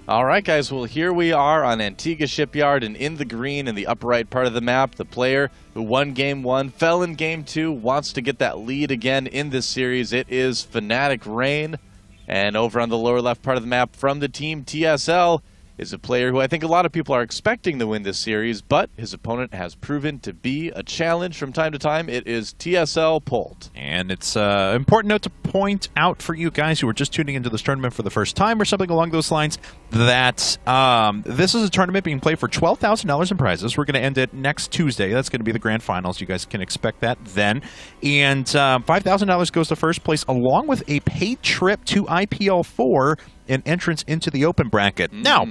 All right, guys. Well, here we are on Antiga Shipyard, and in the green in the upper right part of the map, the player who won Game 1, fell in Game 2, wants to get that lead again in this series. It is Fnatic Rain. And over on the lower left part of the map from the team TSL is a player who I think a lot of people are expecting to win this series, but his opponent has proven to be a challenge from time to time. It is TSL Polt. And it's an important note to point out for you guys who are just tuning into this tournament for the first time or something along those lines, that this is a tournament being played for $12,000 in prizes. We're going to end it next Tuesday. That's going to be the grand finals. You guys can expect that then. And $5,000 goes to first place, along with a paid trip to IPL 4 and entrance into the open bracket. Now,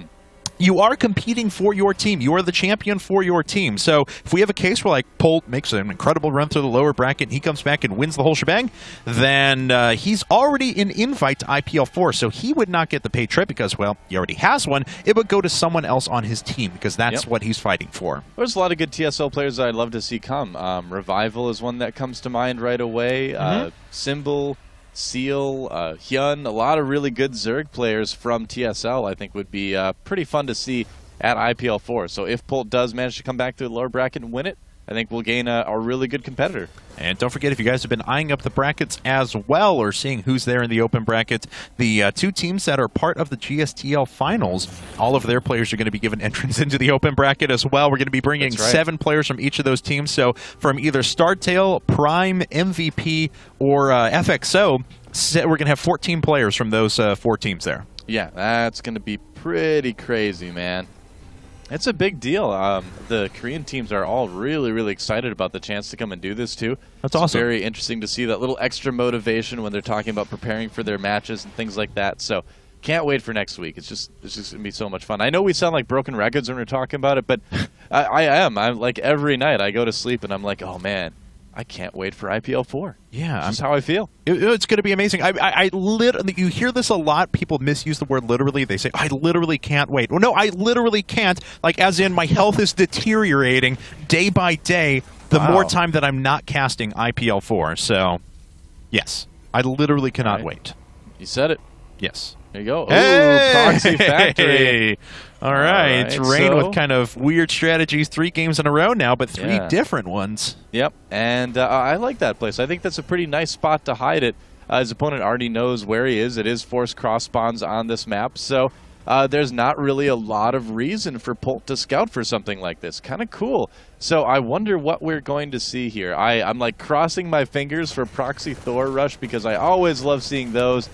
you are competing for your team. You are the champion for your team. So if we have a case where, like, Polt makes an incredible run through the lower bracket and he comes back and wins the whole shebang, then he's already an invite to IPL 4. So he would not get the paid trip because, well, he already has one. It would go to someone else on his team because that's what he's fighting for. There's a lot of good TSL players that I'd love to see come. Revival is one that comes to mind right away. Symbol, Seal, Hyun, a lot of really good Zerg players from TSL I think would be pretty fun to see at IPL 4. So if Polt does manage to come back to the lower bracket and win it, I think we'll gain a really good competitor. And don't forget, if you guys have been eyeing up the brackets as well or seeing who's there in the open bracket, the two teams that are part of the GSTL finals, all of their players are going to be given entrance into the open bracket as well. We're going to be bringing 7 players from each of those teams. So from either Startail, Prime, MVP, or FXO, we're going to have 14 players from those 4 teams there. Yeah, that's going to be pretty crazy, man. It's a big deal. The Korean teams are all really, really excited about the chance to come and do this, too. That's awesome. It's very interesting to see that little extra motivation when they're talking about preparing for their matches and things like that. So can't wait for next week. It's just going to be so much fun. I know we sound like broken records when we're talking about it, but I'm like every night I go to sleep and I'm like, oh, man, I can't wait for IPL 4. Yeah, that's how I feel. It's going to be amazing. I literally, you hear this a lot. People misuse the word literally. They say, I literally can't wait. Well, no, I literally can't. Like, as in, my health is deteriorating day by day the more time that I'm not casting IPL 4. So, yes, I literally cannot wait. You said it. Yes. There you go. Hey! Ooh, Proxy Factory. All right. Rain with kind of weird strategies. 3 games in a row now, but 3 different ones. Yep, and I like that place. I think that's a pretty nice spot to hide it. His opponent already knows where he is. It is forced cross spawns on this map, so there's not really a lot of reason for Polt to scout for something like this. Kind of cool. So I wonder what we're going to see here. I'm like crossing my fingers for Proxy Thor Rush because I always love seeing those.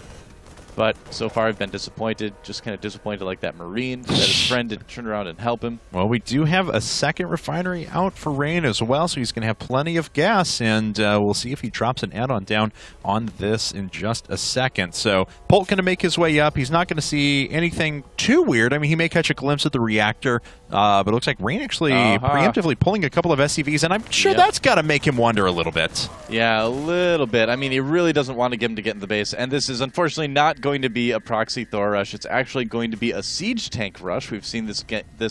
But so far I've been disappointed, just kind of disappointed like that Marine, that his friend didn't turn around and help him. Well, we do have a second refinery out for Rain as well, so he's going to have plenty of gas, and we'll see if he drops an add-on down on this in just a second. So Polt going to make his way up. He's not going to see anything too weird. I mean, he may catch a glimpse of the reactor, but it looks like Rain actually preemptively pulling a couple of SCVs, and I'm sure that's got to make him wonder a little bit. Yeah, a little bit. I mean, he really doesn't want to get him to get in the base, and this is unfortunately not going to be a Proxy Thor Rush. It's actually going to be a Siege Tank Rush. We've seen this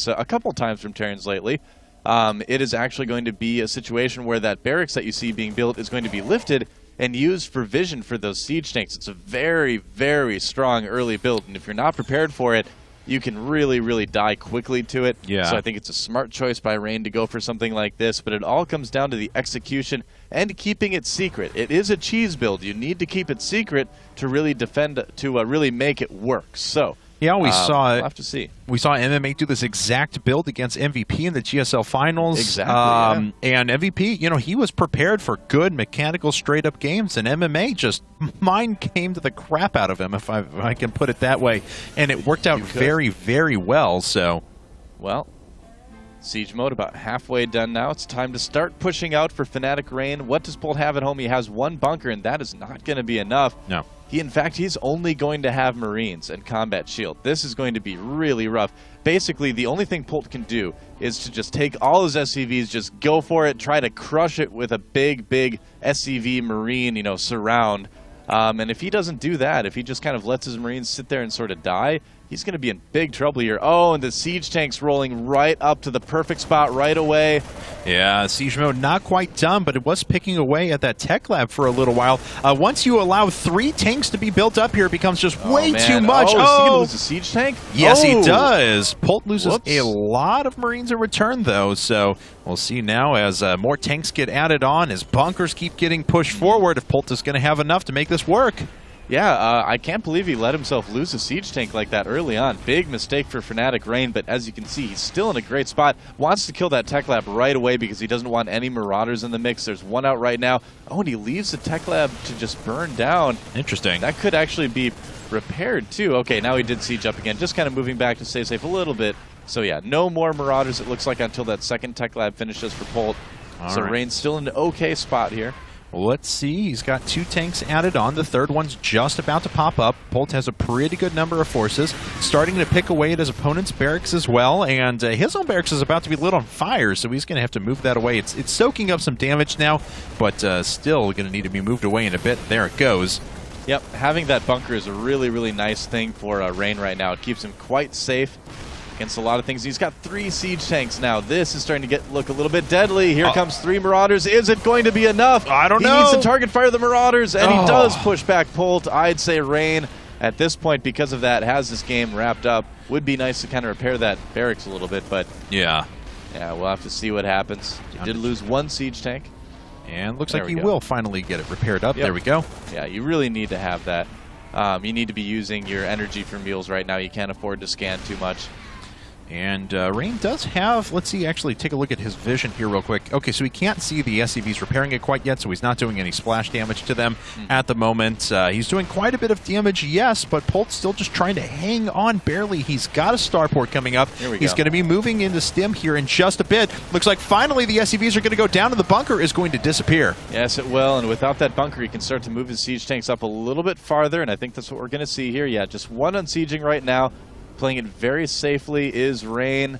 a couple times from Terrans lately. It is actually going to be a situation where that barracks that you see being built is going to be lifted and used for vision for those Siege Tanks. It's a very, very strong early build, and if you're not prepared for it, you can really, really die quickly to it. Yeah. So I think it's a smart choice by Rain to go for something like this, but it all comes down to the execution and keeping it secret. It is a cheese build. You need to keep it secret to really defend, to really make it work. So yeah, we saw it. We'll have to see. We saw MMA do this exact build against MVP in the GSL finals. Exactly. And MVP, you know, he was prepared for good mechanical straight-up games, and MMA just mind came to the crap out of him, if I can put it that way. And it worked out very, very well. So, well, Siege mode about halfway done now. It's time to start pushing out for Fnatic Rain. What does Polt have at home? He has 1 bunker, and that is not going to be enough. No. In fact, he's only going to have Marines and Combat Shield. This is going to be really rough. Basically, the only thing Polt can do is to just take all his SCVs, just go for it, try to crush it with a big, big SCV Marine, surround. And if he doesn't do that, if he just kind of lets his Marines sit there and sort of die, he's going to be in big trouble here. Oh, and the siege tank's rolling right up to the perfect spot right away. Yeah, siege mode not quite done, but it was picking away at that tech lab for a little while. Once you allow 3 tanks to be built up here, it becomes just way too much. Oh, is he going to lose a siege tank? Yes, he does. Polt loses a lot of Marines in return, though, so we'll see now as more tanks get added on, as bunkers keep getting pushed forward, if Polt is going to have enough to make this work. Yeah, I can't believe he let himself lose a siege tank like that early on. Big mistake for Fnatic Rain, but as you can see, he's still in a great spot. Wants to kill that tech lab right away because he doesn't want any Marauders in the mix. There's one out right now. Oh, and he leaves the tech lab to just burn down. Interesting. That could actually be repaired, too. Okay, now he did siege up again, just kind of moving back to stay safe a little bit. So, yeah, no more Marauders, it looks like, until that second tech lab finishes for Polt. So Rain's still in an okay spot here. Let's see. He's got 2 tanks added on. The third one's just about to pop up. Polt has a pretty good number of forces, starting to pick away at his opponent's barracks as well, and his own barracks is about to be lit on fire, so he's going to have to move that away. It's soaking up some damage now, but still going to need to be moved away in a bit. There it goes. Yep, having that bunker is a really, really nice thing for Rain right now. It keeps him quite safe against a lot of things. He's got 3 siege tanks now. This is starting to look a little bit deadly. Here comes 3 Marauders. Is it going to be enough? I don't know. He needs to target fire the Marauders, and he does push back Polt. I'd say Rain, at this point, because of that, has this game wrapped up. Would be nice to kind of repair that barracks a little bit, but yeah, we'll have to see what happens. He did lose 1 siege tank. And looks like he will finally get it repaired up. Yep. There we go. Yeah, you really need to have that. You need to be using your energy for mules right now. You can't afford to scan too much. And Rain does have, let's see, actually take a look at his vision here real quick. Okay, so he can't see the SCVs repairing it quite yet, so he's not doing any splash damage to them at the moment. He's doing quite a bit of damage, yes, but Polt's still just trying to hang on barely. He's got a starport coming up. He's going to be moving into stim here in just a bit. Looks like finally the SCVs are going to go down and the bunker is going to disappear. Yes, it will, and without that bunker, he can start to move his siege tanks up a little bit farther, and I think that's what we're going to see here. Yeah, just 1 unsieging right now. Playing it very safely is Rain,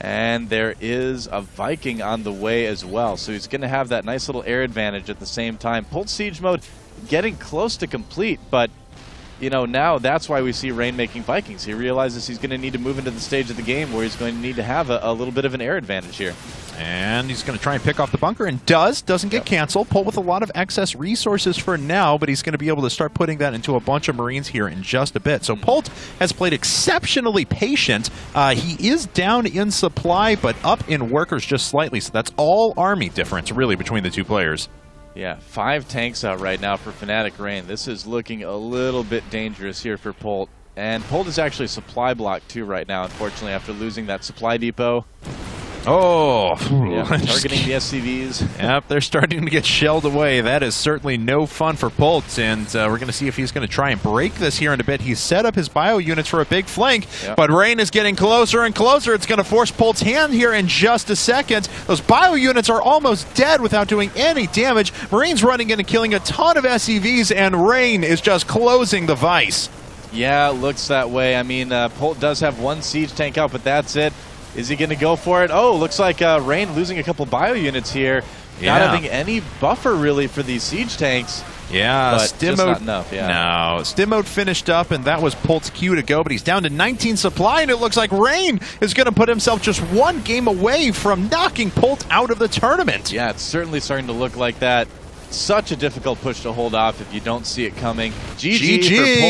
and there is a Viking on the way as well. So he's going to have that nice little air advantage at the same time. Polt siege mode getting close to complete, but you know, now that's why we see Rain making Vikings. He realizes he's going to need to move into the stage of the game where he's going to need to have a little bit of an air advantage here. And he's going to try and pick off the bunker, and doesn't get canceled. Polt with a lot of excess resources for now, but he's going to be able to start putting that into a bunch of Marines here in just a bit. So Polt has played exceptionally patient. He is down in supply, but up in workers just slightly. So that's all army difference, really, between the 2 players. Yeah, 5 tanks out right now for Fnatic Rain. This is looking a little bit dangerous here for Polt. And Polt is actually supply blocked too right now, unfortunately, after losing that supply depot. Oh, yeah, targeting the SCVs. Yep, they're starting to get shelled away. That is certainly no fun for Polt, and we're going to see if he's going to try and break this here in a bit. He's set up his bio units for a big flank, but Rain is getting closer and closer. It's going to force Polt's hand here in just a second. Those bio units are almost dead without doing any damage. Marine's running in and killing a ton of SCVs, and Rain is just closing the vice. Yeah, it looks that way. I mean, Polt does have 1 siege tank out, but that's it. Is he going to go for it? Oh, looks like Rain losing a couple bio units here. Not having any buffer, really, for these siege tanks. Yeah, but stim just mode. Not enough, No, stim mode finished up, and that was Polt's cue to go, but he's down to 19 supply, and it looks like Rain is going to put himself just 1 game away from knocking Polt out of the tournament. Yeah, it's certainly starting to look like that. Such a difficult push to hold off if you don't see it coming. GG. For Polt.